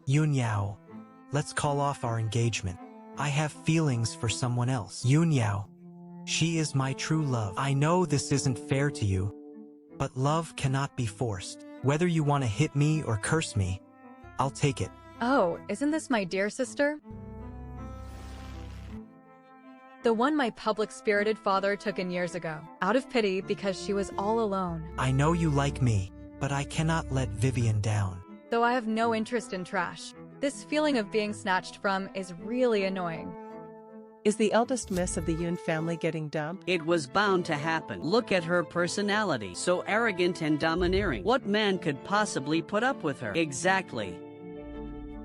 Yun Yao, let's call off our engagement. I have feelings for someone else. Yun Yao, she is my true love. I know this isn't fair to you, but love cannot be forced. Whether you want to hit me or curse me, I'll take it. Oh, isn't this my dear sister? The one my public-spirited father took in years ago, out of pity because she was all alone. I know you like me, but I cannot let Vivian down. Though I have no interest in trash, this feeling of being snatched from is really annoying. Is the eldest miss of the Yoon family getting dumped? It was bound to happen. Look at her personality, so arrogant and domineering. What man could possibly put up with her? Exactly.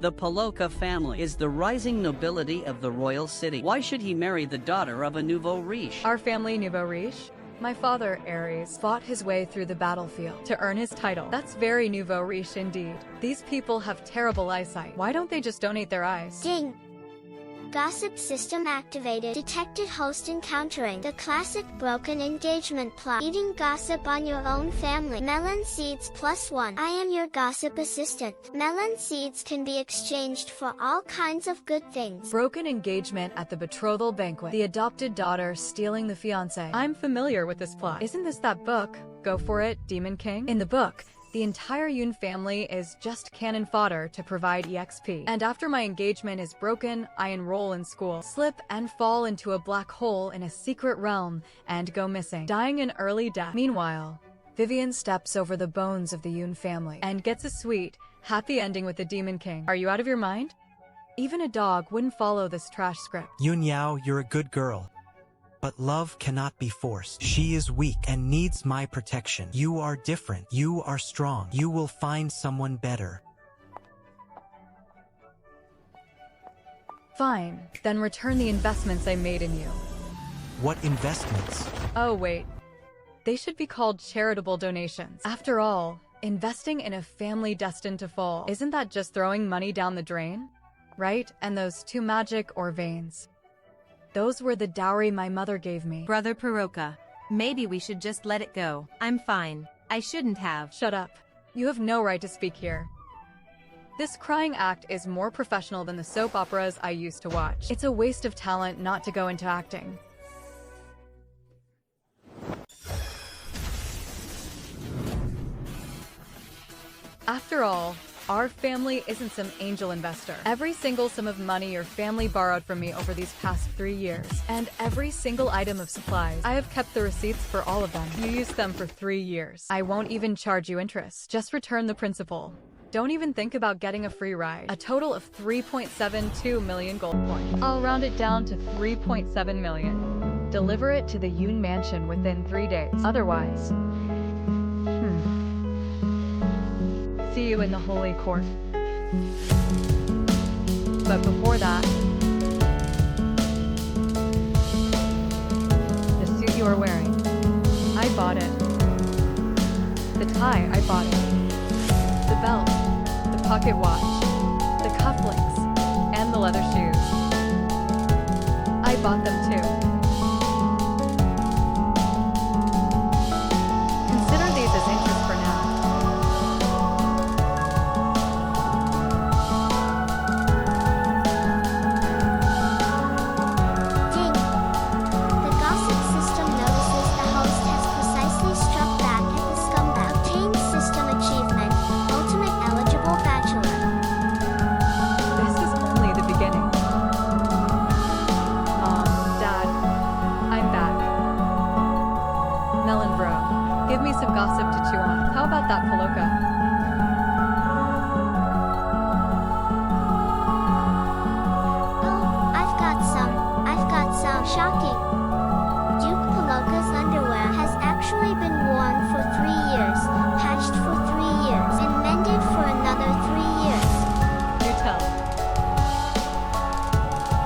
The Paloka family is the rising nobility of the royal city. Why should he marry the daughter of a nouveau riche? Our family nouveau riche? My father, Ares, fought his way through the battlefield to earn his title. That's very nouveau riche indeed. These people have terrible eyesight. Why don't they just donate their eyes? Ding! Gossip system activated. Detected host encountering the classic broken engagement plot. Eating gossip on your own family. Melon seeds +1. I am your gossip assistant. Melon seeds can be exchanged for all kinds of good things. Broken engagement at the betrothal banquet. The adopted daughter stealing the fiancé. I'm familiar with this plot. Isn't this that book? Go for it, Demon King? In the book, the entire Yoon family is just cannon fodder to provide EXP. And after my engagement is broken, I enroll in school, slip and fall into a black hole in a secret realm, and go missing, dying an early death. Meanwhile, Vivian steps over the bones of the Yoon family and gets a sweet, happy ending with the Demon King. Are you out of your mind? Even a dog wouldn't follow this trash script. Yun Yao, you're a good girl. But love cannot be forced. She is weak and needs my protection. You are different. You are strong. You will find someone better. Fine, then return the investments I made in you. What investments? Oh wait, they should be called charitable donations. After all, investing in a family destined to fall, isn't that just throwing money down the drain? Right? And those two magic or veins. Those were the dowry my mother gave me. Brother Paroka, maybe we should just let it go. I'm fine. I shouldn't have. Shut up. You have no right to speak here. This crying act is more professional than the soap operas I used to watch. It's a waste of talent not to go into acting. After all, our family isn't some angel investor. Every single sum of money your family borrowed from me over these past 3 years, and every single item of supplies, I have kept the receipts for all of them. You used them for 3 years. I won't even charge you interest. Just return the principal. Don't even think about getting a free ride. A total of 3.72 million gold points. I'll round it down to 3.7 million. Deliver it to the Yoon mansion within 3 days. Otherwise, see you in the holy court. But before that, the suit you are wearing, I bought it. The tie, I bought it. The belt, the pocket watch, the cufflinks, and the leather shoes. I bought them too. Consider these as interest for now. Give me some gossip to chew on. How about that, Paloka? Oh, I've got some. Shocking. Duke Paloka's underwear has actually been worn for 3 years, patched for 3 years, and mended for another 3 years. Do tell.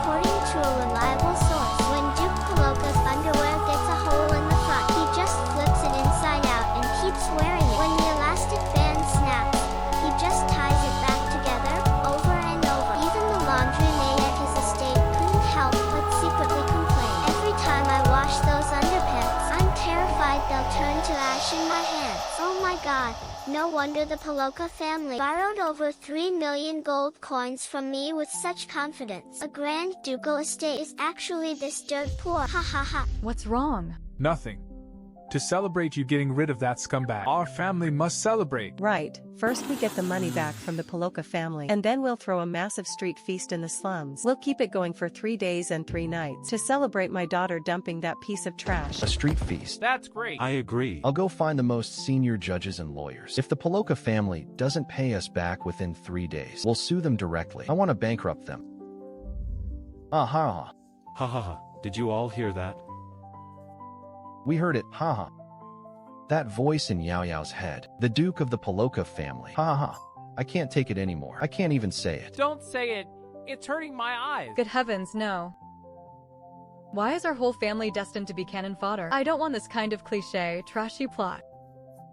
According to a reliable source, when Duke Paloka's underwear gets a hole in the front, he just flips it inside out and keeps wearing it. When the elastic band snaps, he just ties it back together, over and over. Even the laundry maid at his estate couldn't help but secretly complain. Every time I wash those underpants, I'm terrified they'll turn to ash in my hands. Oh my god. No wonder the Paloka family borrowed over 3 million gold coins from me with such confidence. A grand ducal estate is actually this dirt poor. Ha ha ha. What's wrong? Nothing. To celebrate you getting rid of that scumbag, our family must celebrate. Right, first we get the money back from the Paloka family, and then we'll throw a massive street feast in the slums. We'll keep it going for 3 days and 3 nights to celebrate my daughter dumping that piece of trash. A street feast. That's great. I agree. I'll go find the most senior judges and lawyers. If the Paloka family doesn't pay us back within 3 days, we'll sue them directly. I want to bankrupt them. Aha. Ha ha ha. Did you all hear that? We heard it, haha. That voice in Yao Yao's head. The Duke of the Paloka family. Haha. I can't take it anymore. I can't even say it. Don't say it. It's hurting my eyes. Good heavens, no. Why is our whole family destined to be cannon fodder? I don't want this kind of cliché, trashy plot.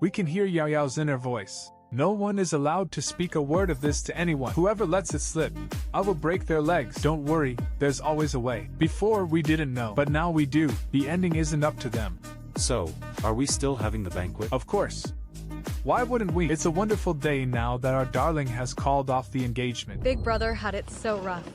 We can hear Yao Yao's inner voice. No one is allowed to speak a word of this to anyone. Whoever lets it slip, I will break their legs. Don't worry, there's always a way. Before, we didn't know, but now we do. The ending isn't up to them. So, are we still having the banquet? Of course. Why wouldn't we? It's a wonderful day now that our darling has called off the engagement. Big Brother had it so rough.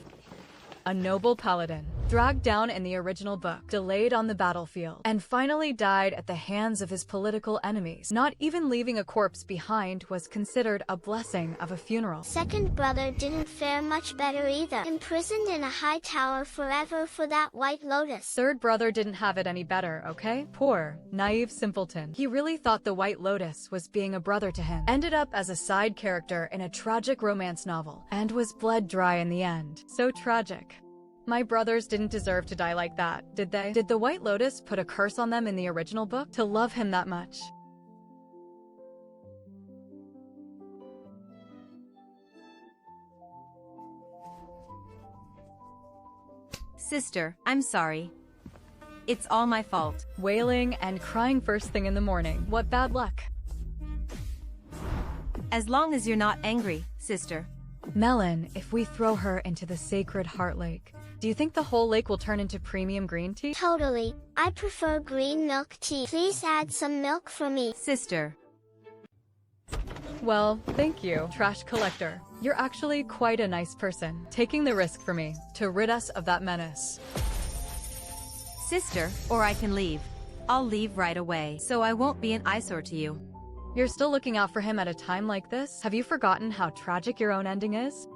A noble paladin, dragged down in the original book, delayed on the battlefield, and finally died at the hands of his political enemies. Not even leaving a corpse behind was considered a blessing of a funeral. Second brother didn't fare much better either. Imprisoned in a high tower forever for that white lotus. Third brother didn't have it any better, okay? Poor, naive simpleton. He really thought the white lotus was being a brother to him. Ended up as a side character in a tragic romance novel, and was bled dry in the end. So tragic. My brothers didn't deserve to die like that, did they? Did the White Lotus put a curse on them in the original book to love him that much? Sister, I'm sorry. It's all my fault. Wailing and crying first thing in the morning. What bad luck. As long as you're not angry, sister. Melon, if we throw her into the sacred heart lake, do you think the whole lake will turn into premium green tea? Totally. I prefer green milk tea. Please add some milk for me. Sister. Well, thank you, trash collector. You're actually quite a nice person, taking the risk for me, to rid us of that menace. Sister, or I can leave. I'll leave right away, so I won't be an eyesore to you. You're still looking out for him at a time like this? Have you forgotten how tragic your own ending is?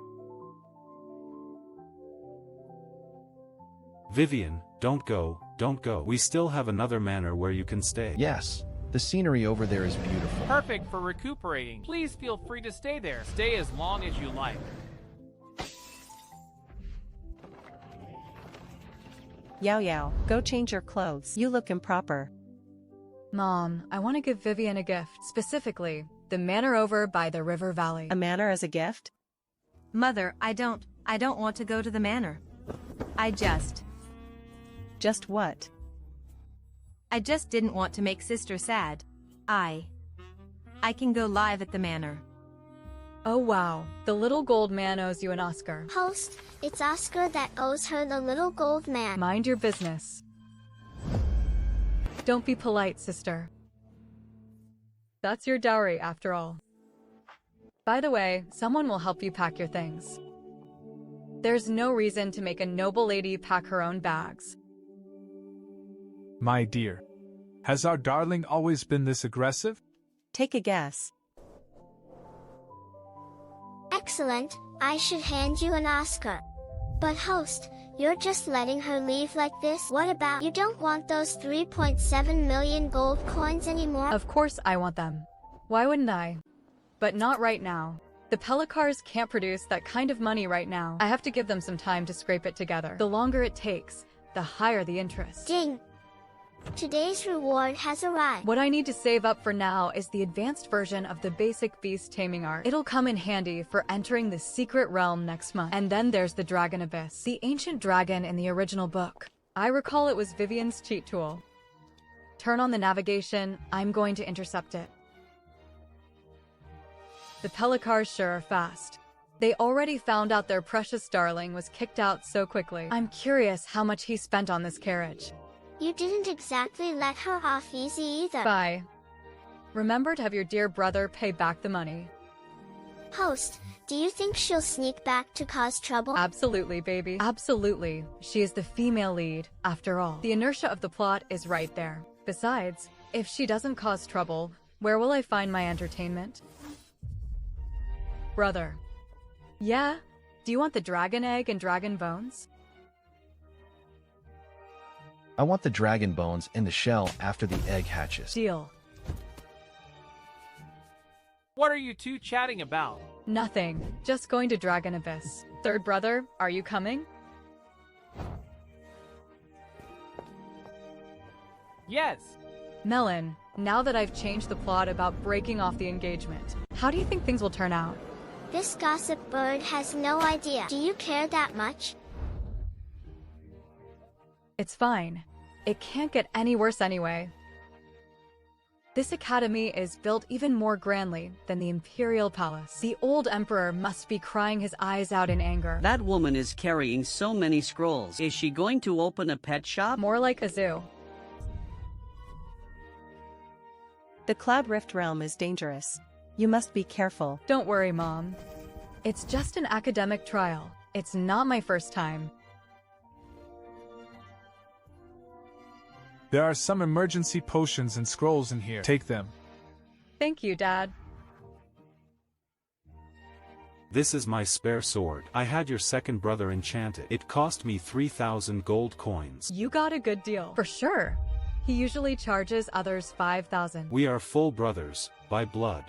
Vivian, don't go, don't go. We still have another manor where you can stay. Yes. The scenery over there is beautiful. Perfect for recuperating. Please feel free to stay there. Stay as long as you like. Yao Yao, go change your clothes. You look improper. Mom, I want to give Vivian a gift, specifically, the manor over by the river valley. A manor as a gift? Mother, I don't want to go to the manor. Just what? I just didn't want to make sister sad. I can go live at the manor. Oh wow, the little gold man owes you an Oscar. Host, it's Oscar that owes her the little gold man. Mind your business. Don't be polite, sister. That's your dowry, after all. By the way, someone will help you pack your things. There's no reason to make a noble lady pack her own bags. My dear, has our darling always been this aggressive? Take a guess. Excellent, I should hand you an Oscar. But host, you're just letting her leave like this? What about you don't want those 3.7 million gold coins anymore? Of course I want them. Why wouldn't I? But not right now. The Pelicars can't produce that kind of money right now. I have to give them some time to scrape it together. The longer it takes, the higher the interest. Ding! Today's reward has arrived. What I need to save up for now is the advanced version of the basic beast taming art. It'll come in handy for entering the secret realm next month. And then there's the Dragon Abyss, the ancient dragon in the original book. I recall it was Vivian's cheat tool. Turn on the navigation, I'm going to intercept it. The Pelicars sure are fast. They already found out their precious darling was kicked out so quickly. I'm curious how much he spent on this carriage. You didn't exactly let her off easy either. Bye. Remember to have your dear brother pay back the money. Host, do you think she'll sneak back to cause trouble? Absolutely, baby. Absolutely. She is the female lead, after all. The inertia of the plot is right there. Besides, if she doesn't cause trouble, where will I find my entertainment? Brother. Yeah? Do you want the dragon egg and dragon bones? I want the dragon bones in the shell after the egg hatches. Deal. What are you two chatting about? Nothing. Just going to Dragon Abyss. Third brother, are you coming? Yes. Melon, now that I've changed the plot about breaking off the engagement, how do you think things will turn out? This gossip bird has no idea. Do you care that much? It's fine. It can't get any worse anyway. This academy is built even more grandly than the Imperial Palace. The old emperor must be crying his eyes out in anger. That woman is carrying so many scrolls. Is she going to open a pet shop? More like a zoo. The Cloud Rift realm is dangerous. You must be careful. Don't worry, Mom. It's just an academic trial. It's not my first time. There are some emergency potions and scrolls in here. Take them. Thank you, Dad. This is my spare sword. I had your second brother enchanted. It cost me 3,000 gold coins. You got a good deal. For sure. He usually charges others 5,000. We are full brothers, by blood.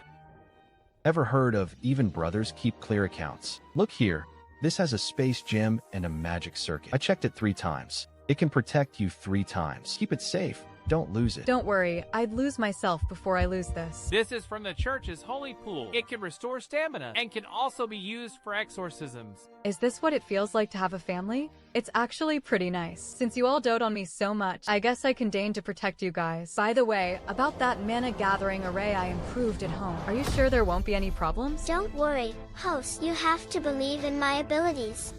Ever heard of even brothers keep clear accounts? Look here. This has a space gem and a magic circuit. I checked it 3 times. It can protect you 3 times. Keep it safe. Don't lose it. Don't worry, I'd lose myself before I lose this. This is from the church's holy pool. It can restore stamina and can also be used for exorcisms. Is this what it feels like to have a family? It's actually pretty nice. Since you all dote on me so much, I guess I can deign to protect you guys. By the way, about that mana gathering array I improved at home. Are you sure there won't be any problems? Don't worry, host. You have to believe in my abilities.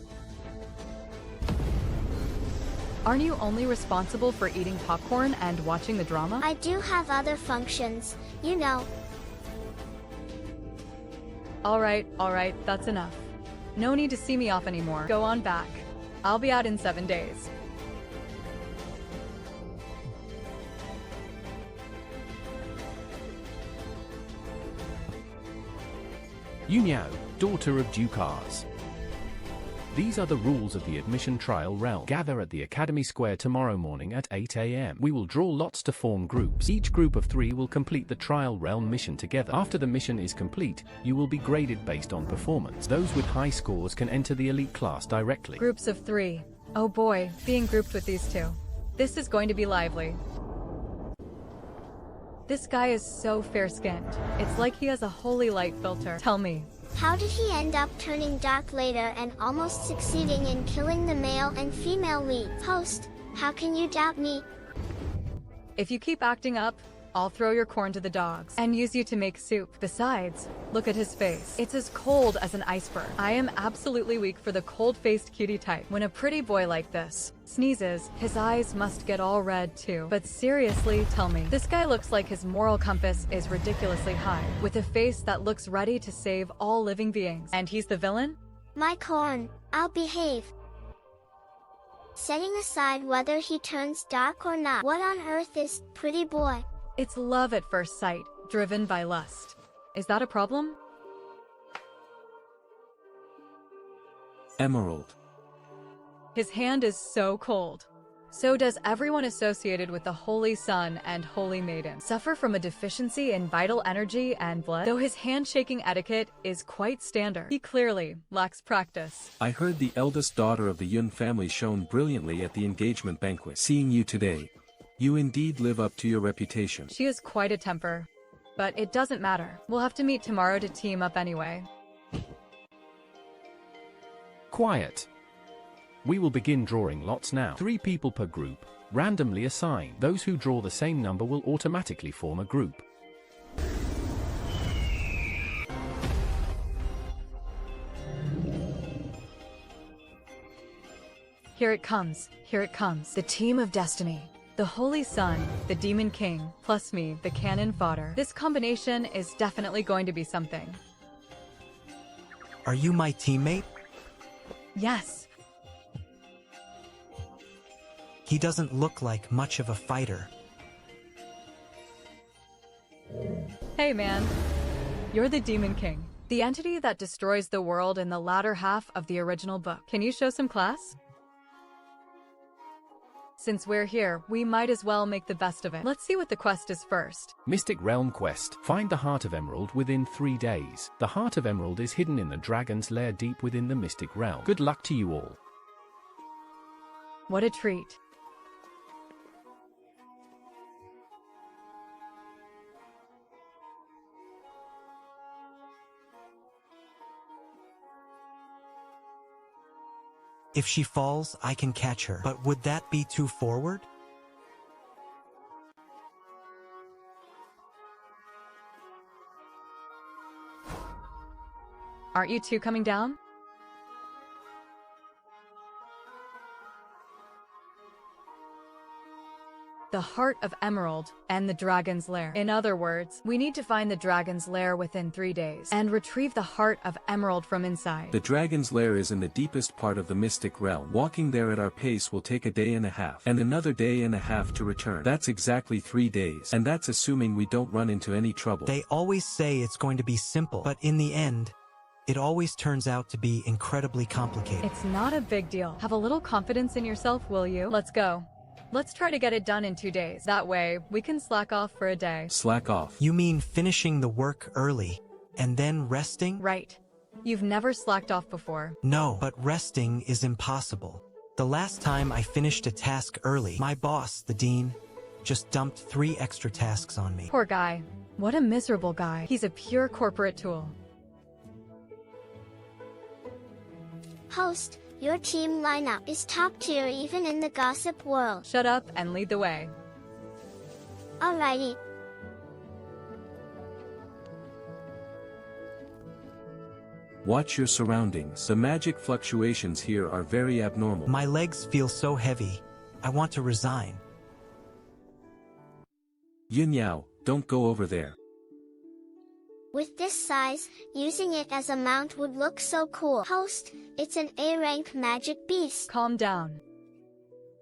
Aren't you only responsible for eating popcorn and watching the drama? I do have other functions, you know. Alright, that's enough. No need to see me off anymore. Go on back. I'll be out in 7 days. Yunyao, daughter of Dukars. These are the rules of the admission trial realm. Gather at the Academy Square tomorrow morning at 8 a.m. We will draw lots to form groups. Each group of 3 will complete the trial realm mission together. After the mission is complete, you will be graded based on performance. Those with high scores can enter the elite class directly. Groups of 3. Oh boy, being grouped with these 2. This is going to be lively. This guy is so fair-skinned. It's like he has a holy light filter. Tell me. How did he end up turning dark later and almost succeeding in killing the male and female leads? Host, how can you doubt me? If you keep acting up, I'll throw your corn to the dogs and use you to make soup. Besides, look at his face. It's as cold as an iceberg. I am absolutely weak for the cold-faced cutie type. When a pretty boy like this sneezes, his eyes must get all red too. But seriously, tell me, this guy looks like his moral compass is ridiculously high, with a face that looks ready to save all living beings. And he's the villain? My corn, I'll behave. Setting aside whether he turns dark or not, what on earth is pretty boy? It's love at first sight, driven by lust. Is that a problem? Emerald. His hand is so cold. So does everyone associated with the Holy Sun and Holy Maiden. Suffer from a deficiency in vital energy and blood, though his handshaking etiquette is quite standard. He clearly lacks practice. I heard the eldest daughter of the Yun family shone brilliantly at the engagement banquet. Seeing you today, you indeed live up to your reputation. She has quite a temper, but it doesn't matter. We'll have to meet tomorrow to team up anyway. Quiet. We will begin drawing lots now. 3 people per group, randomly assigned. Those who draw the same number will automatically form a group. Here it comes, the team of destiny. The Holy Sun, the Demon King, plus me, the cannon fodder. This combination is definitely going to be something. Are you my teammate? Yes. He doesn't look like much of a fighter. Hey man, you're the Demon King, the entity that destroys the world in the latter half of the original book. Can you show some class? Since we're here, we might as well make the best of it. Let's see what the quest is first. Mystic Realm Quest. Find the Heart of Emerald within 3 days. The Heart of Emerald is hidden in the dragon's lair deep within the Mystic Realm. Good luck to you all. What a treat. If she falls, I can catch her. But would that be too forward? Aren't you two coming down? The Heart of Emerald and the Dragon's Lair. In other words, we need to find the Dragon's Lair within 3 days and retrieve the Heart of Emerald from inside. The dragon's lair is in the deepest part of the Mystic Realm. Walking there at our pace will take a day and a half, and another day and a half to return. That's exactly 3 days, and that's assuming we don't run into any trouble. They always say it's going to be simple, but in the end, it always turns out to be incredibly complicated. It's not a big deal. Have a little confidence in yourself, will you? Let's go. Let's try to get it done in 2 days. That way, we can slack off for a day. Slack off. You mean finishing the work early and then resting? Right. You've never slacked off before. No, but resting is impossible. The last time I finished a task early, my boss, the dean, just dumped 3 extra tasks on me. Poor guy. What a miserable guy. He's a pure corporate tool. Host, your team lineup is top tier even in the gossip world. Shut up and lead the way. Alrighty. Watch your surroundings. The magic fluctuations here are very abnormal. My legs feel so heavy. I want to resign. Yin Yao, don't go over there. With this size, using it as a mount would look so cool. Host, it's an A-rank magic beast. Calm down.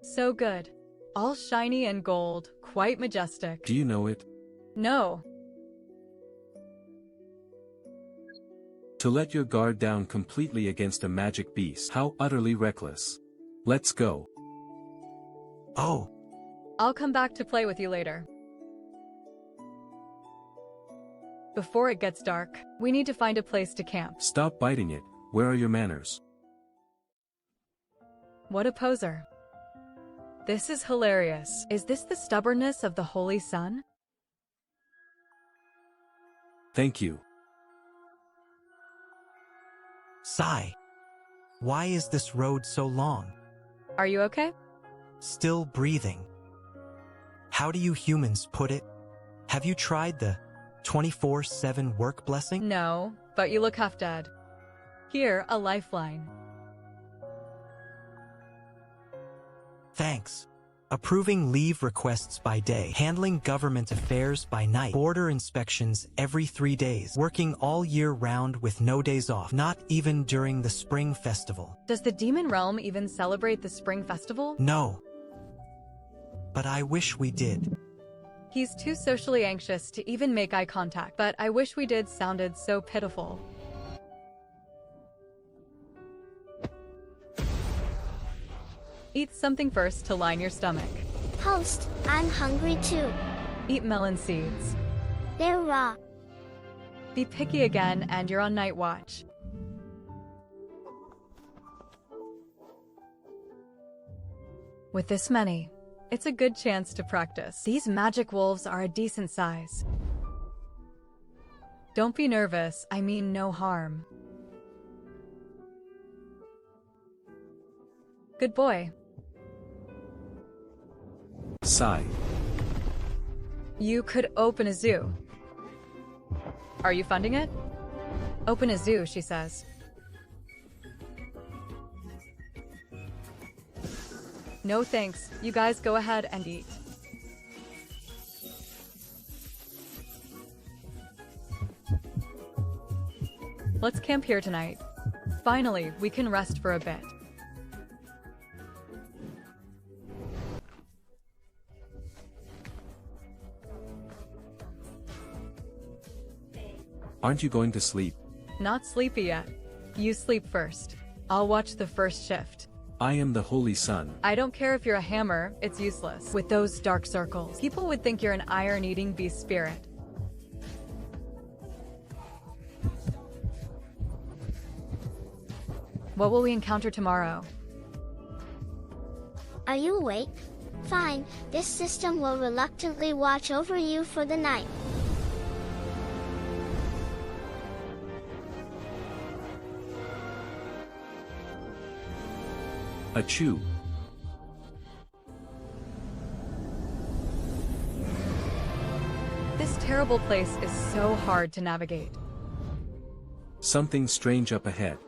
So good. All shiny and gold, quite majestic. Do you know it? No. To let your guard down completely against a magic beast. How utterly reckless. Let's go. Oh. I'll come back to play with you later. Before it gets dark, we need to find a place to camp. Stop biting it. Where are your manners? What a poser. This is hilarious. Is this the stubbornness of the Holy Sun? Thank you. Sigh. Why is this road so long? Are you okay? Still breathing. How do you humans put it? Have you tried the 24/7 work blessing? No, but you look half dead. Here, a lifeline. Thanks. Approving leave requests by day, handling government affairs by night, border inspections every 3 days, working all year round with no days off, not even during the Spring Festival. Does the Demon Realm even celebrate the Spring Festival? No. But I wish we did. He's too socially anxious to even make eye contact, but I wish we did sounded so pitiful. Eat something first to line your stomach. Host, I'm hungry too. Eat melon seeds. They're raw. Be picky again and you're on night watch. With this many, it's a good chance to practice. These magic wolves are a decent size. Don't be nervous, I mean no harm. Good boy. Sigh. You could open a zoo. Are you funding it? Open a zoo, she says. No thanks, you guys go ahead and eat. Let's camp here tonight. Finally, we can rest for a bit. Aren't you going to sleep? Not sleepy yet. You sleep first. I'll watch the first shift. I am the Holy Sun. I don't care if you're a hammer, it's useless. With those dark circles, people would think you're an iron-eating beast spirit. What will we encounter tomorrow? Are you awake? Fine, this system will reluctantly watch over you for the night. Achoo. This terrible place is so hard to navigate. Something strange up ahead.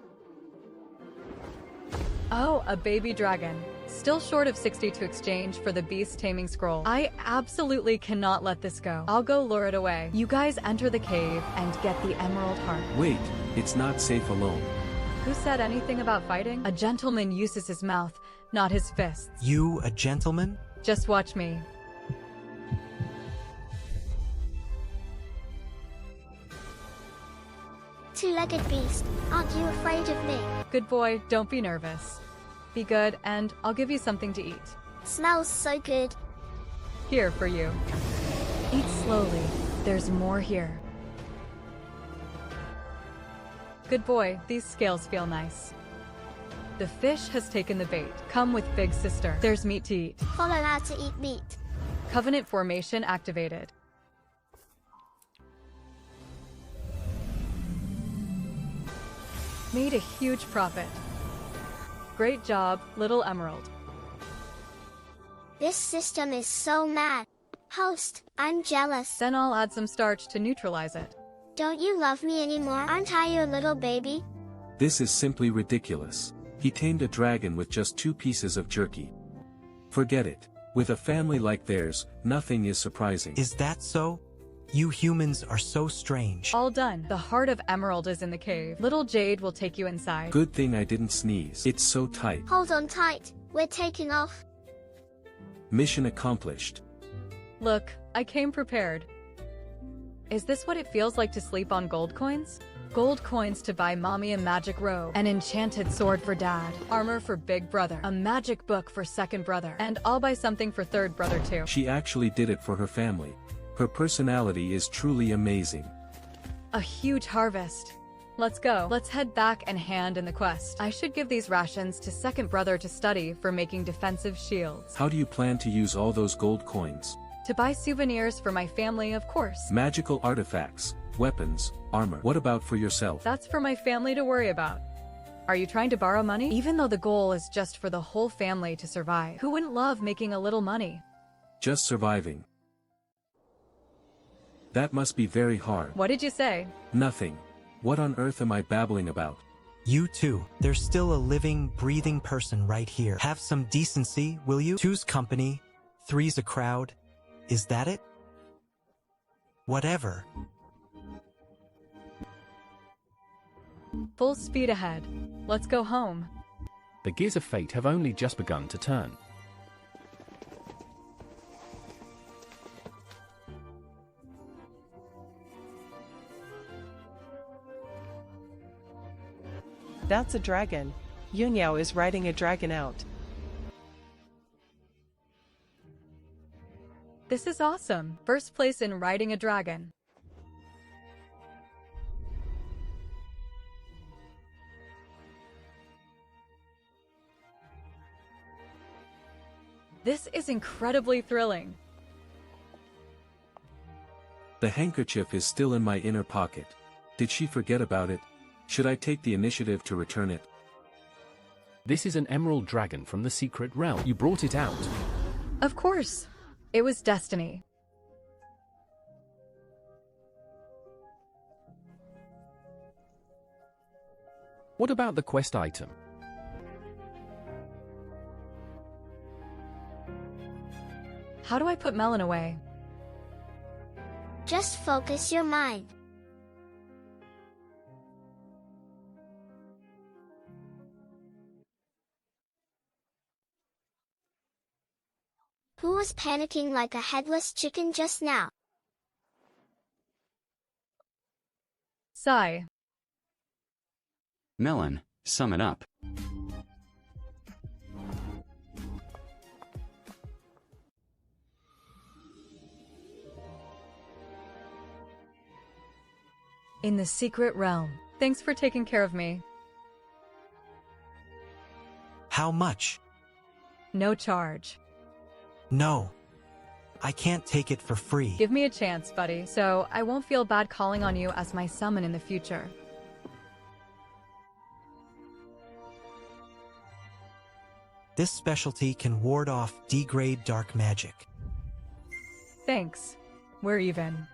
Oh, a baby dragon. Still short of 60 to exchange for the beast taming scroll. I absolutely cannot let this go. I'll go lure it away. You guys enter the cave and get the emerald heart. Wait, it's not safe alone. Who said anything about fighting? A gentleman uses his mouth, not his fists. You a gentleman? Just watch me. Two-legged beast, aren't you afraid of me? Good boy, don't be nervous. Be good, and I'll give you something to eat. Smells so good. Here for you. Eat slowly. There's more here. Good boy, these scales feel nice. The fish has taken the bait. Come with big sister. There's meat to eat. Follow how to eat meat. Covenant formation activated. Made a huge profit. Great job, little emerald. This system is so mad. Host, I'm jealous. Then I'll add some starch to neutralize it. Don't you love me anymore? Aren't I your little baby? This is simply ridiculous. He tamed a dragon with just 2 pieces of jerky. Forget it. With a family like theirs, nothing is surprising. Is that so? You humans are so strange. All done. The heart of emerald is in the cave. Little Jade will take you inside. Good thing I didn't sneeze. It's so tight. Hold on tight. We're taking off. Mission accomplished. Look, I came prepared. Is this what it feels like to sleep on gold coins? Gold coins to buy mommy a magic robe, an enchanted sword for dad, armor for big brother, a magic book for second brother, and I'll buy something for third brother too. She actually did it for her family. Her personality is truly amazing. A huge harvest. Let's go. Let's head back and hand in the quest. I should give these rations to second brother to study for making defensive shields. How do you plan to use all those gold coins? To buy souvenirs for my family, of course. Magical artifacts, weapons, armor. What about for yourself? That's for my family to worry about. Are you trying to borrow money? Even though the goal is just for the whole family to survive, who wouldn't love making a little money? Just surviving. That must be very hard. What did you say? Nothing. What on earth am I babbling about? You too. There's still a living, breathing person right here. Have some decency, will you? 2's company, 3's a crowd. Is that it? Whatever. Full speed ahead. Let's go home. The gears of fate have only just begun to turn. That's a dragon. Yunyao is riding a dragon out. This is awesome. First place in riding a dragon. This is incredibly thrilling. The handkerchief is still in my inner pocket. Did she forget about it? Should I take the initiative to return it? This is an emerald dragon from the secret realm. You brought it out. Of course. It was destiny. What about the quest item? How do I put Melon away? Just focus your mind. Who was panicking like a headless chicken just now? Sigh. Melon, sum it up. In the secret realm. Thanks for taking care of me. How much? No charge. No. I can't take it for free. Give me a chance, buddy, so I won't feel bad calling on you as my summon in the future. This specialty can ward off D-grade dark magic. Thanks. We're even.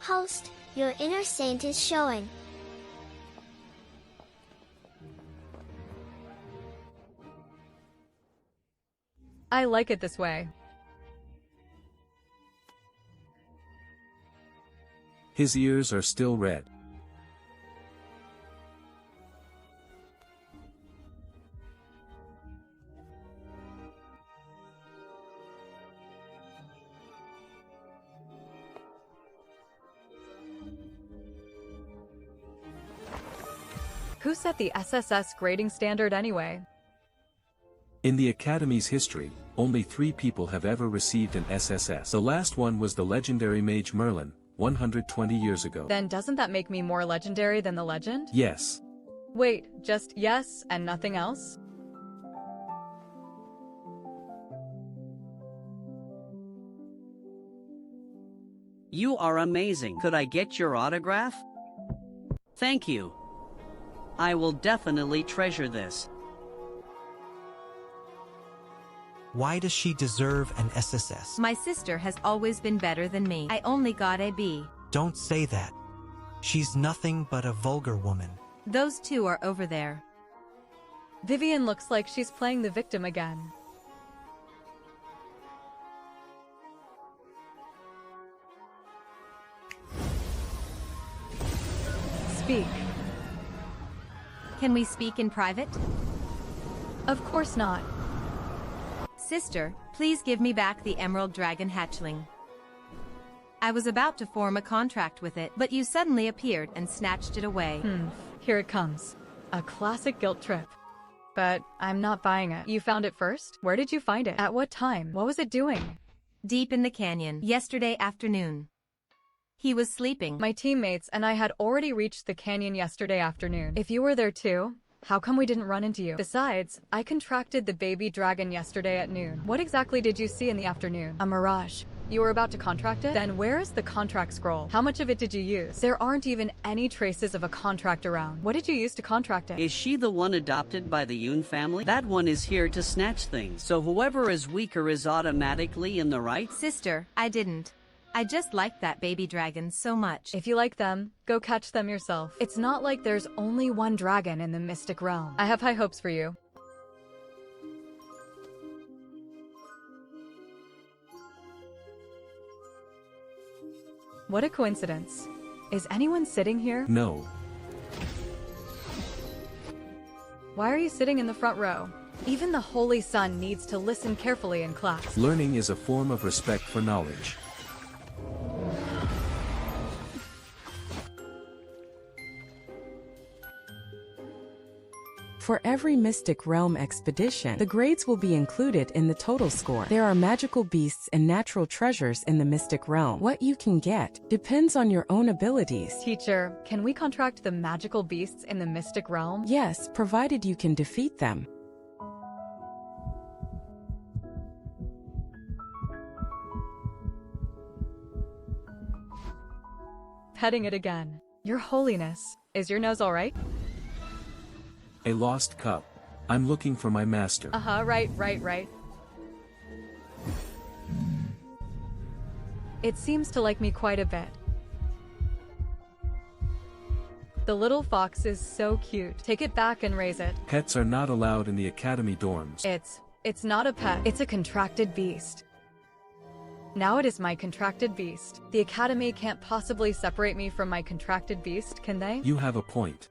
Host, your inner saint is showing. I like it this way. His ears are still red. Who set the SSS grading standard anyway? In the Academy's history, only 3 people have ever received an SSS. The last one was the legendary mage Merlin, 120 years ago. Then doesn't that make me more legendary than the legend? Yes. Wait, just yes and nothing else? You are amazing. Could I get your autograph? Thank you. I will definitely treasure this. Why does she deserve an SSS? My sister has always been better than me. I only got a B. Don't say that. She's nothing but a vulgar woman. Those 2 are over there. Vivian looks like she's playing the victim again. Speak. Can we speak in private? Of course not. Sister, please give me back the Emerald Dragon hatchling. I was about to form a contract with it, but you suddenly appeared and snatched it away. Here it comes. A classic guilt trip. But I'm not buying it. You found it first? Where did you find it? At what time? What was it doing? Deep in the canyon, yesterday afternoon. He was sleeping. My teammates and I had already reached the canyon yesterday afternoon. If you were there too, how come we didn't run into you? Besides, I contracted the baby dragon yesterday at noon. What exactly did you see in the afternoon? A mirage. You were about to contract it? Then where is the contract scroll? How much of it did you use? There aren't even any traces of a contract around. What did you use to contract it? Is she the one adopted by the Yoon family? That one is here to snatch things, so whoever is weaker is automatically in the right? Sister, I didn't. I just like that baby dragon so much. If you like them, go catch them yourself. It's not like there's only one dragon in the mystic realm. I have high hopes for you. What a coincidence. Is anyone sitting here? No. Why are you sitting in the front row? Even the Holy Sun needs to listen carefully in class. Learning is a form of respect for knowledge. For every Mystic Realm expedition, the grades will be included in the total score. There are magical beasts and natural treasures in the Mystic Realm. What you can get depends on your own abilities. Teacher, can we contract the magical beasts in the Mystic Realm? Yes, provided you can defeat them. Petting it again. Your Holiness, is your nose all right? A lost cup. I'm looking for my master. Right. It seems to like me quite a bit. The little fox is so cute. Take it back and raise it. Pets are not allowed in the academy dorms. It's not a pet. It's a contracted beast. Now it is my contracted beast. The academy can't possibly separate me from my contracted beast, can they? You have a point.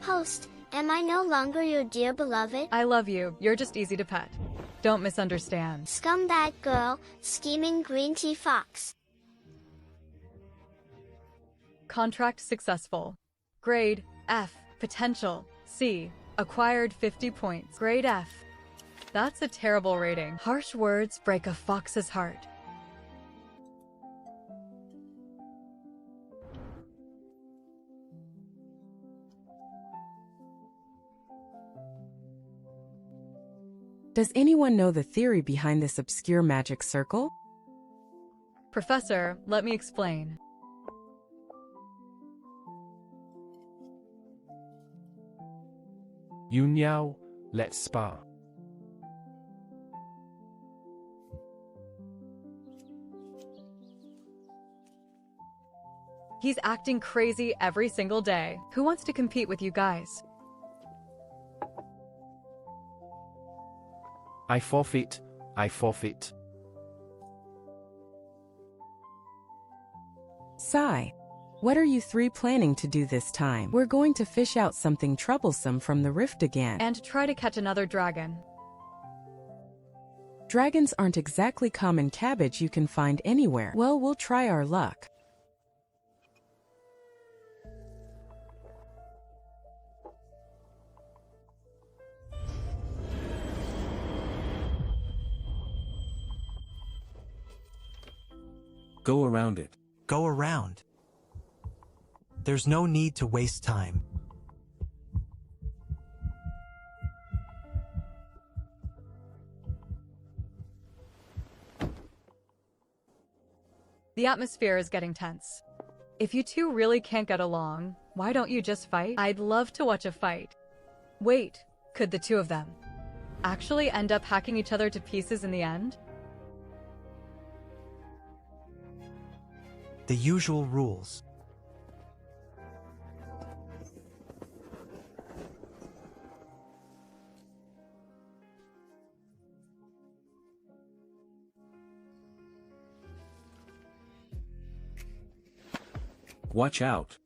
Host, Am I no longer your dear beloved? I love you, you're just easy to pet. Don't misunderstand. Scumbag girl, scheming green tea fox. Contract successful. Grade, F. Potential, C. Acquired 50 points. Grade F. That's a terrible rating. Harsh words break a fox's heart. Does anyone know the theory behind this obscure magic circle? Professor, let me explain. Yunyao, let's spa. He's acting crazy every single day. Who wants to compete with you guys? I forfeit. I forfeit. Sigh. What are you three planning to do this time? We're going to fish out something troublesome from the rift again. And try to catch another dragon. Dragons aren't exactly common cabbage you can find anywhere. Well, we'll try our luck. Go around it. Go around. There's no need to waste time. The atmosphere is getting tense. If you two really can't get along, why don't you just fight? I'd love to watch a fight. Wait, could the two of them actually end up hacking each other to pieces in the end? The usual rules. Watch out.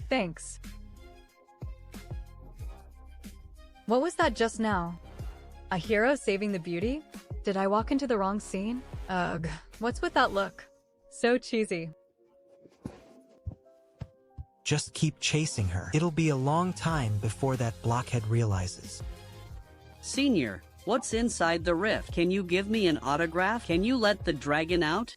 Thanks. What was that just now? A hero saving the beauty? Did I walk into the wrong scene? Ugh. What's with that look? So cheesy. Just keep chasing her. It'll be a long time before that blockhead realizes. Senior, what's inside the rift? Can you give me an autograph? Can you let the dragon out?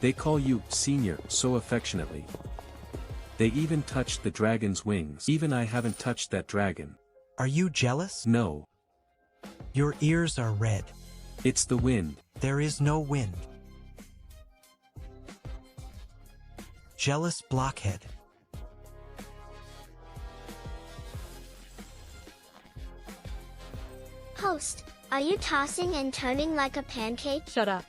They call you Senior so affectionately. They even touched the dragon's wings. Even I haven't touched that dragon. Are you jealous? No. Your ears are red. It's the wind. There is no wind. Jealous blockhead. Host, are you tossing and turning like a pancake? Shut up.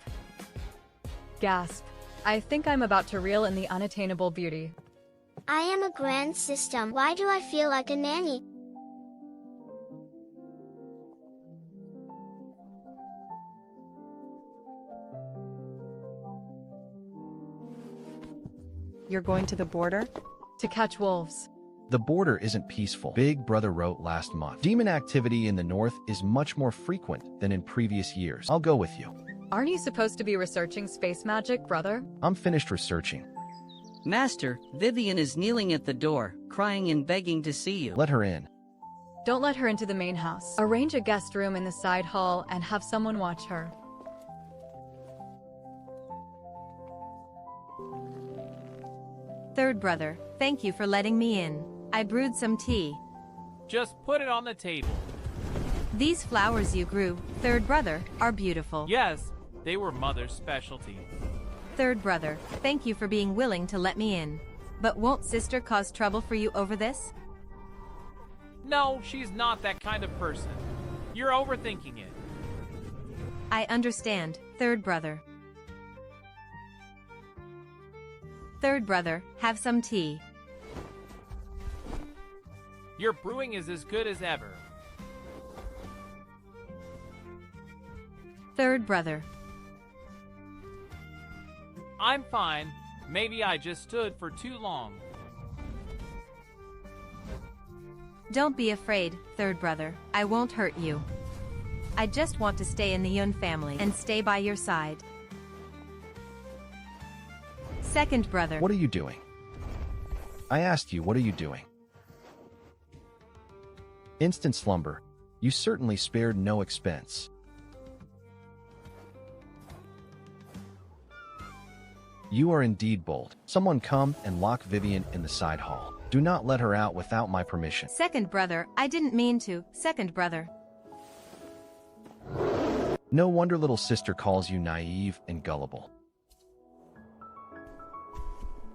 Gasp. I think I'm about to reel in the unattainable beauty. I am a grand system. Why do I feel like a nanny? You're going to the border? To catch wolves. The border isn't peaceful. Big Brother wrote last month. Demon activity in the north is much more frequent than in previous years. I'll go with you. Aren't you supposed to be researching space magic, brother? I'm finished researching. Master, Vivian is kneeling at the door, crying and begging to see you. Let her in. Don't let her into the main house. Arrange a guest room in the side hall and have someone watch her. Third brother, thank you for letting me in. I brewed some tea. Just put it on the table. These flowers you grew, third brother, are beautiful. Yes, they were Mother's specialty. Third brother, thank you for being willing to let me in. But won't sister cause trouble for you over this? No, she's not that kind of person. You're overthinking it. I understand, third brother. Third brother, have some tea. Your brewing is as good as ever. Third brother. I'm fine. Maybe I just stood for too long. Don't be afraid, third brother. I won't hurt you. I just want to stay in the Yun family and stay by your side. Second brother. What are you doing? I asked you, what are you doing? Instant slumber. You certainly spared no expense. You are indeed bold. Someone come and lock Vivian in the side hall. Do not let her out without my permission. Second brother, I didn't mean to. Second brother. No wonder little sister calls you naive and gullible.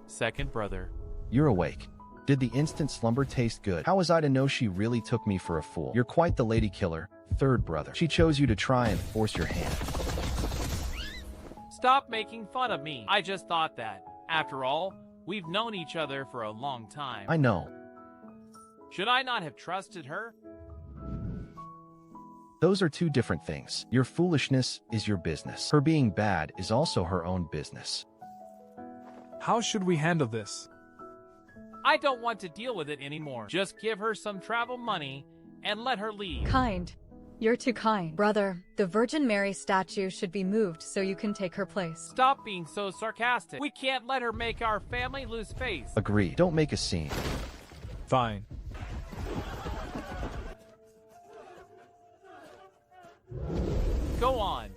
Second brother. You're awake. Did the instant slumber taste good? How was I to know she really took me for a fool? You're quite the lady killer, third brother. She chose you to try and force your hand. Stop making fun of me. I just thought that, after all, we've known each other for a long time. I know. Should I not have trusted her? Those are two different things. Your foolishness is your business. Her being bad is also her own business. How should we handle this? I don't want to deal with it anymore. Just give her some travel money and let her leave. Kind. You're too kind. Brother, the Virgin Mary statue should be moved so you can take her place. Stop being so sarcastic. We can't let her make our family lose face. Agreed. Don't make a scene. Fine. Go on.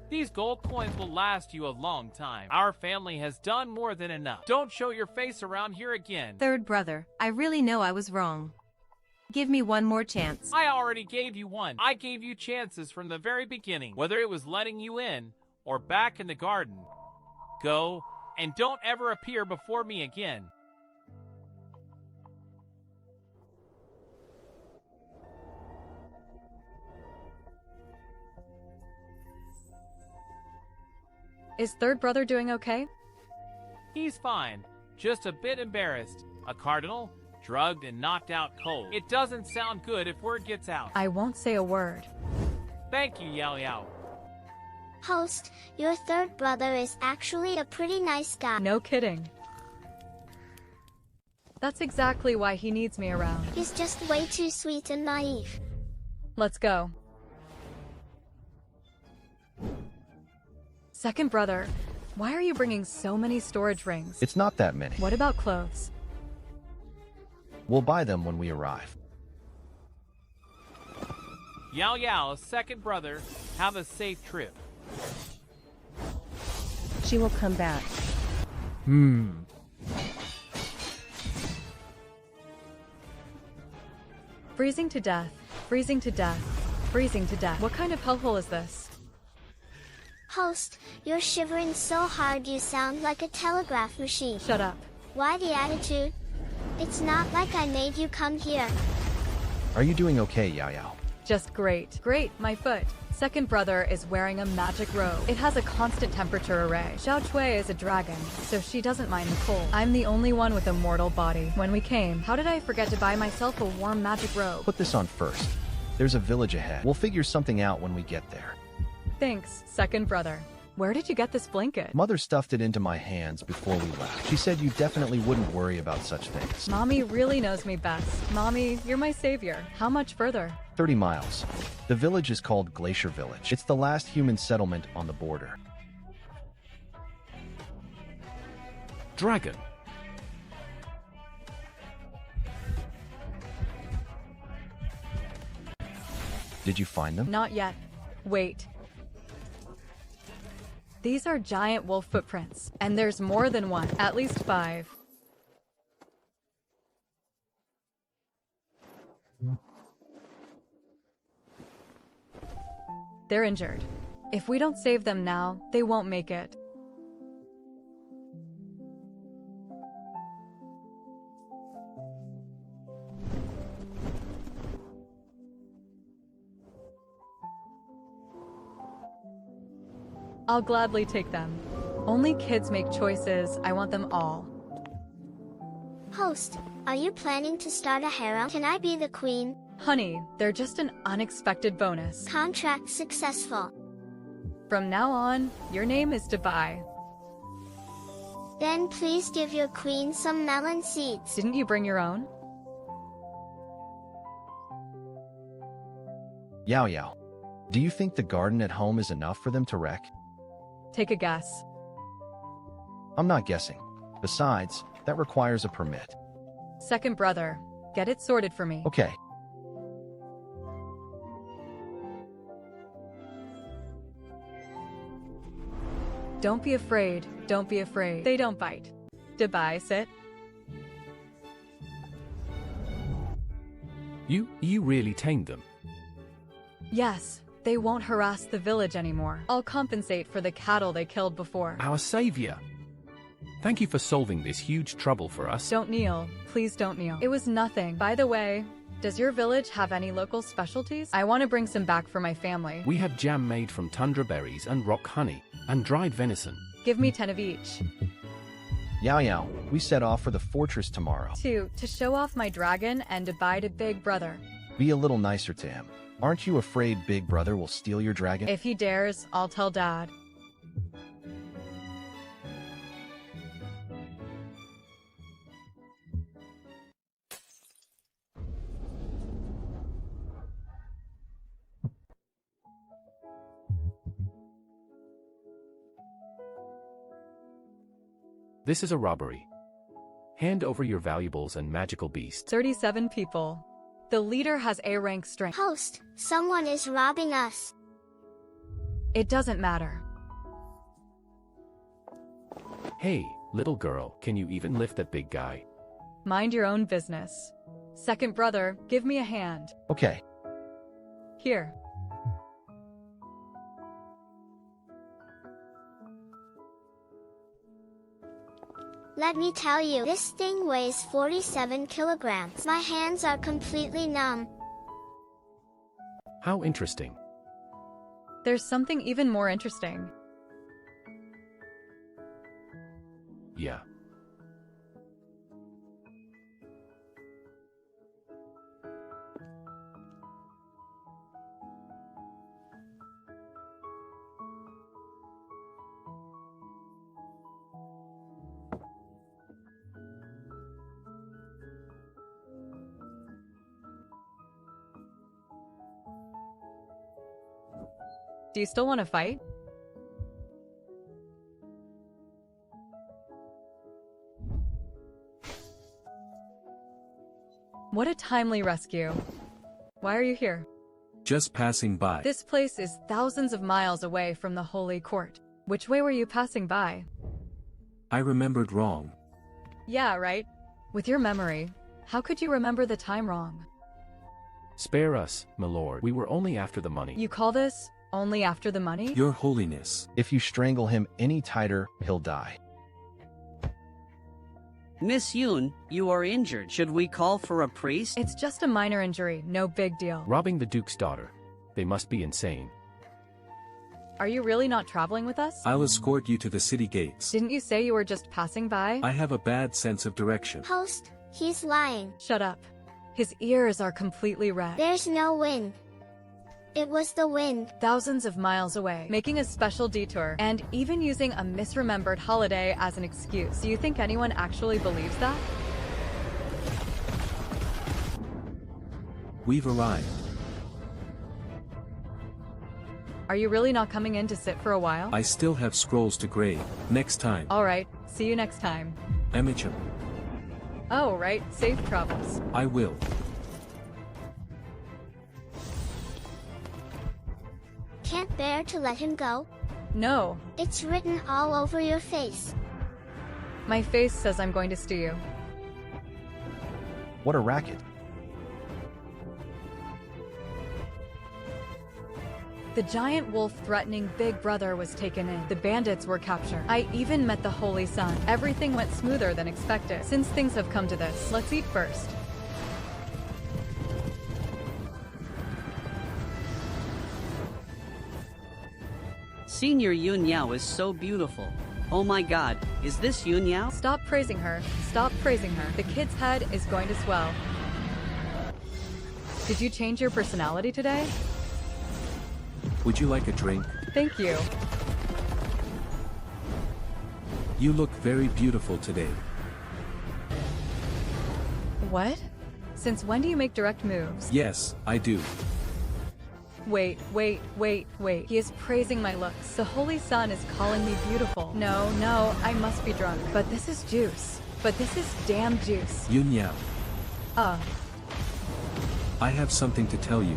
These gold coins will last you a long time. Our family has done more than enough. Don't show your face around here again. Third brother, I really know I was wrong. Give me one more chance. I already gave you one. I gave you chances from the very beginning, whether it was letting you in or back in the garden. Go, and don't ever appear before me again. Is third brother doing okay? He's fine, just a bit embarrassed. A cardinal? Drugged and knocked out cold. It doesn't sound good if word gets out. I won't say a word. Thank you, Yao Yao. Host, your third brother is actually a pretty nice guy. No kidding. That's exactly why he needs me around. He's just way too sweet and naive. Let's go. Second brother, why are you bringing so many storage rings? It's not that many. What about clothes? We'll buy them when we arrive. Yao Yao, second brother, have a safe trip. She will come back. Freezing to death, freezing to death, freezing to death. What kind of hellhole is this? Host, you're shivering so hard you sound like a telegraph machine. Shut up. Why the attitude? It's not like I made you come here. Are you doing okay, Yao Yao? Just great. Great, my foot. Second brother is wearing a magic robe. It has a constant temperature array. Xiao Chui is a dragon, so she doesn't mind the cold. I'm the only one with a mortal body. When we came, how did I forget to buy myself a warm magic robe? Put this on first. There's a village ahead. We'll figure something out when we get there. Thanks, second brother. Where did you get this blanket? Mother stuffed it into my hands before we left. She said you definitely wouldn't worry about such things. Mommy really knows me best. Mommy, you're my savior. How much further? 30 miles. The village is called Glacier Village. It's the last human settlement on the border. Dragon. Did you find them? Not yet. Wait. These are giant wolf footprints, and there's more than one, at least 5. They're injured. If we don't save them now, they won't make it. I'll gladly take them. Only kids make choices. I want them all. Host, are you planning to start a harem? Can I be the queen? Honey, they're just an unexpected bonus. Contract successful. From now on, your name is Dubai. Then please give your queen some melon seeds. Didn't you bring your own? Yao Yao. Do you think the garden at home is enough for them to wreck? Take a guess. I'm not guessing. Besides, that requires a permit. Second brother, get it sorted for me. Okay. Don't be afraid, don't be afraid. They don't bite. Dubai, sit. You really tamed them. Yes, they won't harass the village anymore. I'll compensate for the cattle they killed before. Our savior. Thank you for solving this huge trouble for us. Don't kneel. Please don't kneel. It was nothing. By the way, does your village have any local specialties? I want to bring some back for my family. We have jam made from tundra berries and rock honey, and dried venison. Give me 10 of each. Yao Yao, we set off for the fortress tomorrow. 2, to show off my dragon and Dubai to Big Brother. Be a little nicer to him. Aren't you afraid Big Brother will steal your dragon? If he dares, I'll tell Dad. This is a robbery. Hand over your valuables and magical beasts. 37 people. The leader has A-rank strength. Host, someone is robbing us. It doesn't matter. Hey, little girl, can you even lift that big guy? Mind your own business. Second brother, give me a hand. Okay. Here. Let me tell you, this thing weighs 47 kilograms. My hands are completely numb. How interesting. There's something even more interesting. Yeah. Do you still want to fight? What a timely rescue. Why are you here? Just passing by. This place is thousands of miles away from the Holy Court. Which way were you passing by? I remembered wrong. Yeah, right. With your memory, how could you remember the time wrong? Spare us, my lord. We were only after the money. You call this only after the money? Your Holiness. If you strangle him any tighter, he'll die. Miss Yoon, you are injured. Should we call for a priest? It's just a minor injury, no big deal. Robbing the Duke's daughter. They must be insane. Are you really not traveling with us? I'll escort you to the city gates. Didn't you say you were just passing by? I have a bad sense of direction. Host, he's lying. Shut up. His ears are completely red. There's no wind. It was the wind. Thousands of miles away, making a special detour, and even using a misremembered holiday as an excuse. Do you think anyone actually believes that? We've arrived. Are you really not coming in to sit for a while? I still have scrolls to grade. Next time. Alright, see you next time. Amateur. Oh, right, safe travels. I will. Can't bear to let him go. No. It's written all over your face. My face says I'm going to steal you. What a racket. The giant wolf threatening Big Brother was taken in. The bandits were captured. I even met the Holy Sun. Everything went smoother than expected. Since things have come to this, let's eat first. Senior Yun Yao is so beautiful. Oh my god, is this Yun Yao? Stop praising her. Stop praising her. The kid's head is going to swell. Did you change your personality today? Would you like a drink? Thank you. You look very beautiful today. What? Since when do you make direct moves? Yes, I do. Wait. He is praising my looks. The Holy Sun is calling me beautiful. No, I must be drunk. But this is juice. But this is damn juice. Yunyao, I I have something to tell you.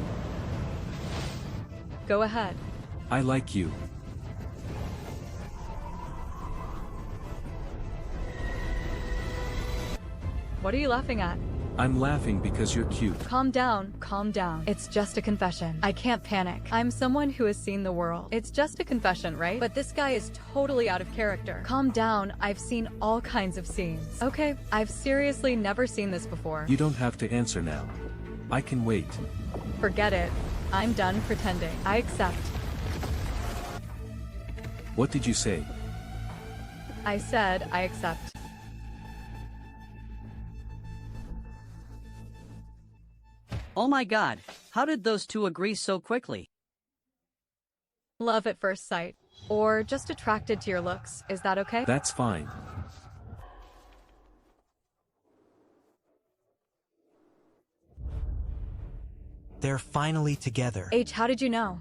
Go ahead. I like you. What are you laughing at? I'm laughing because you're cute. Calm down. It's just a confession. I can't panic. I'm someone who has seen the world. It's just a confession, right? But this guy is totally out of character. Calm down. I've seen all kinds of scenes. Okay, I've seriously never seen this before. You don't have to answer now. I can wait. Forget it. I'm done pretending. I accept. What did you say? I said I accept. Oh my god, how did those two agree so quickly? Love at first sight. Or just attracted to your looks. Is that okay? That's fine. They're finally together. H, how did you know?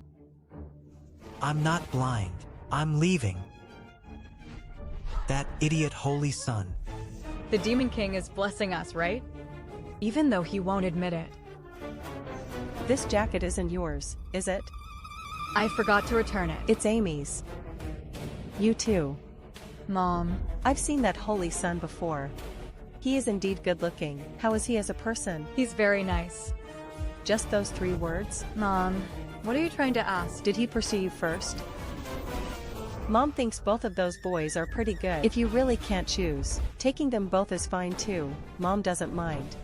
I'm not blind. I'm leaving. That idiot Holy Sun. The Demon King is blessing us, right? Even though he won't admit it. This jacket isn't yours, is it? I forgot to return it. It's Amy's. You too. Mom. I've seen that Holy Sun before. He is indeed good looking. How is he as a person? He's very nice. Just those 3 words? Mom, what are you trying to ask? Did he pursue you first? Mom thinks both of those boys are pretty good. If you really can't choose, taking them both is fine too. Mom doesn't mind.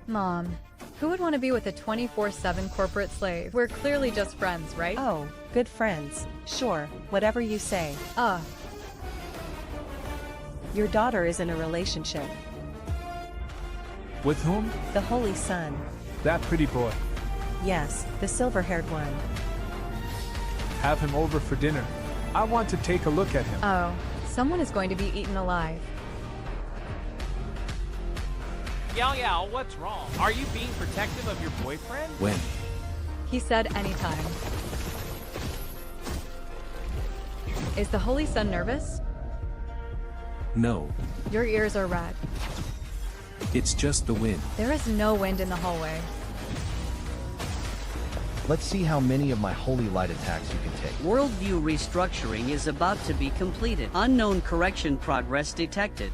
Mom, who would want to be with a 24/7 corporate slave? We're clearly just friends, right? Oh, good friends. Sure, whatever you say. Your daughter is in a relationship. With whom? The Holy Sun. That pretty boy. Yes, the silver-haired one. Have him over for dinner. I want to take a look at him. Oh, someone is going to be eaten alive. Yao, what's wrong? Are you being protective of your boyfriend? When? He said anytime. Is the Holy Sun nervous? No. Your ears are red. It's just the wind. There is no wind in the hallway. Let's see how many of my holy light attacks you can take. Worldview restructuring is about to be completed. Unknown correction progress detected.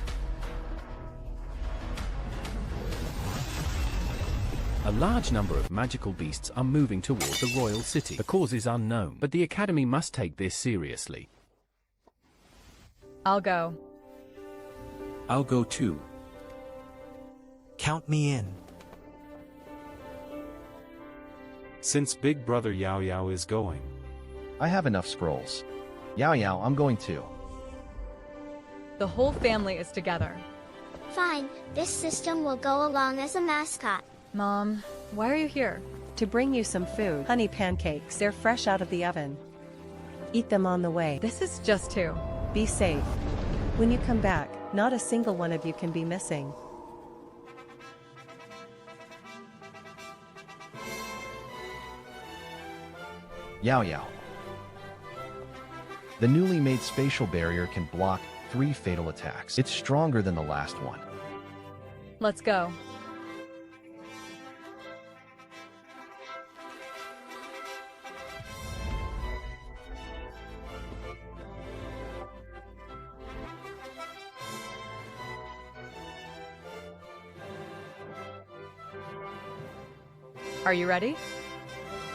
A large number of magical beasts are moving toward the royal city. The cause is unknown, but the Academy must take this seriously. I'll go. I'll go too. Count me in. Since Big Brother Yao is going. I have enough scrolls. Yao, I'm going too. The whole family is together. Fine, this system will go along as a mascot. Mom, why are you here? To bring you some food. Honey pancakes. They're fresh out of the oven. Eat them on the way. This is just 2. Be safe. When you come back, not a single one of you can be missing. Yao. The newly made spatial barrier can block 3 fatal attacks. It's stronger than the last one. Let's go. Are you ready?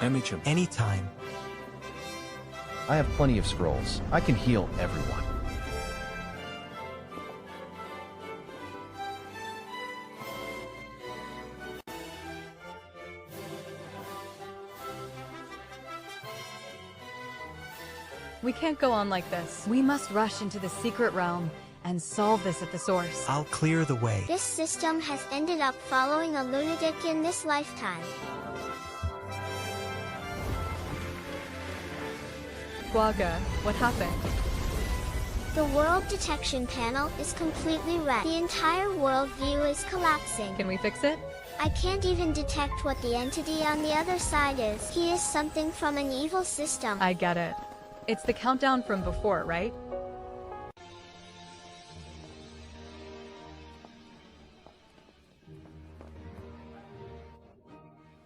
Anytime. I have plenty of scrolls. I can heal everyone. We can't go on like this. We must rush into the secret realm and solve this at the source. I'll clear the way. This system has ended up following a lunatic in this lifetime. Guaga, what happened? The world detection panel is completely wrecked. The entire world view is collapsing. Can we fix it? I can't even detect what the entity on the other side is. He is something from an evil system. I get it. It's the countdown from before, right?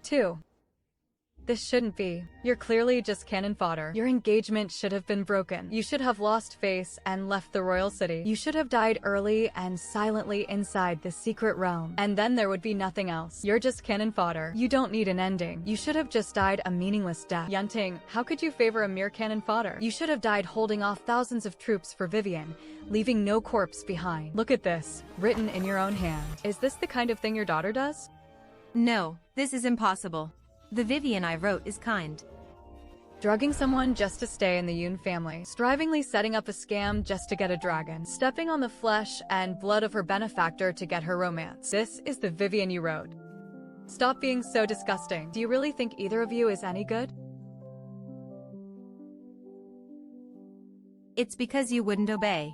Two. This shouldn't be. You're clearly just cannon fodder. Your engagement should have been broken. You should have lost face and left the royal city. You should have died early and silently inside the secret realm. And then there would be nothing else. You're just cannon fodder. You don't need an ending. You should have just died a meaningless death. Yunting, how could you favor a mere cannon fodder? You should have died holding off thousands of troops for Vivian, leaving no corpse behind. Look at this, written in your own hand. Is this the kind of thing your daughter does? No, this is impossible. The Vivian I wrote is kind. Drugging someone just to stay in the Yoon family. Strivingly setting up a scam just to get a dragon. Stepping on the flesh and blood of her benefactor to get her romance. This is the Vivian you wrote. Stop being so disgusting. Do you really think either of you is any good? It's because you wouldn't obey.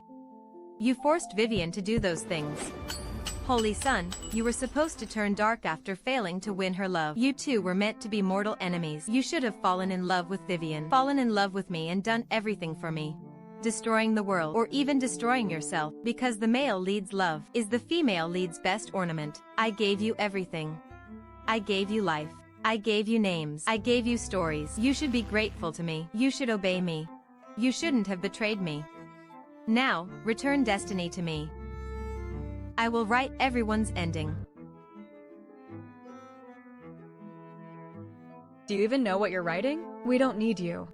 You forced Vivian to do those things. Holy Sun, you were supposed to turn dark after failing to win her love. You two were meant to be mortal enemies. You should have fallen in love with Vivian, fallen in love with me and done everything for me. Destroying the world, or even destroying yourself, because the male lead's love is the female lead's best ornament. I gave you everything. I gave you life. I gave you names. I gave you stories. You should be grateful to me. You should obey me. You shouldn't have betrayed me. Now, return destiny to me. I will write everyone's ending. Do you even know what you're writing? We don't need you.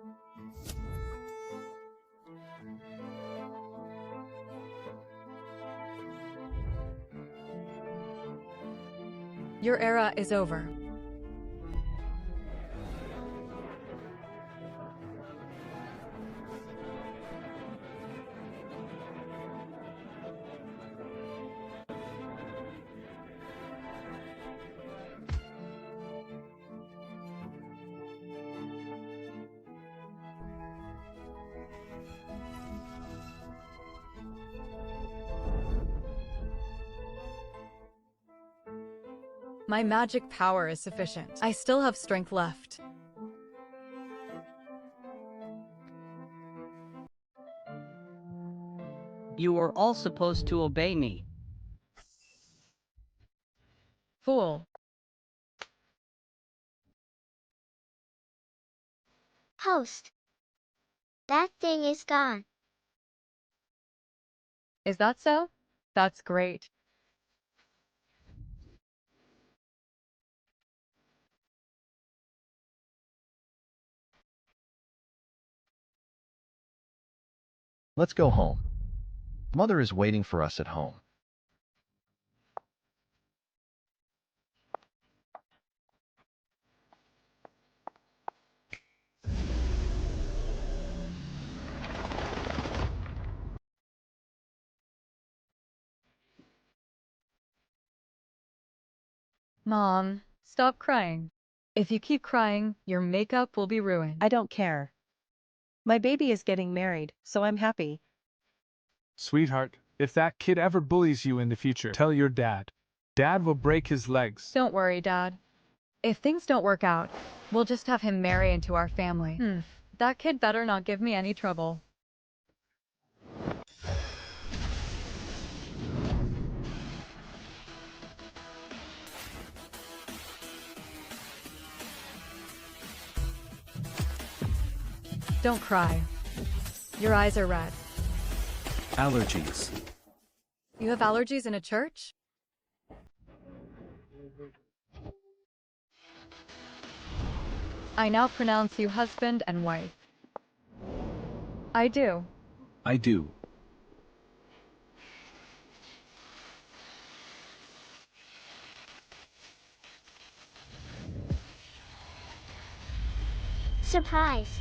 Your era is over. My magic power is sufficient. I still have strength left. You were all supposed to obey me. Fool. Host. That thing is gone. Is that so? That's great. Let's go home. Mother is waiting for us at home. Mom, stop crying. If you keep crying, your makeup will be ruined. I don't care. My baby is getting married, so I'm happy. Sweetheart, if that kid ever bullies you in the future, tell your dad. Dad will break his legs. Don't worry, Dad. If things don't work out, we'll just have him marry into our family. That kid better not give me any trouble. Don't cry. Your eyes are red. Allergies. You have allergies in a church? I now pronounce you husband and wife. I do. I do. Surprise!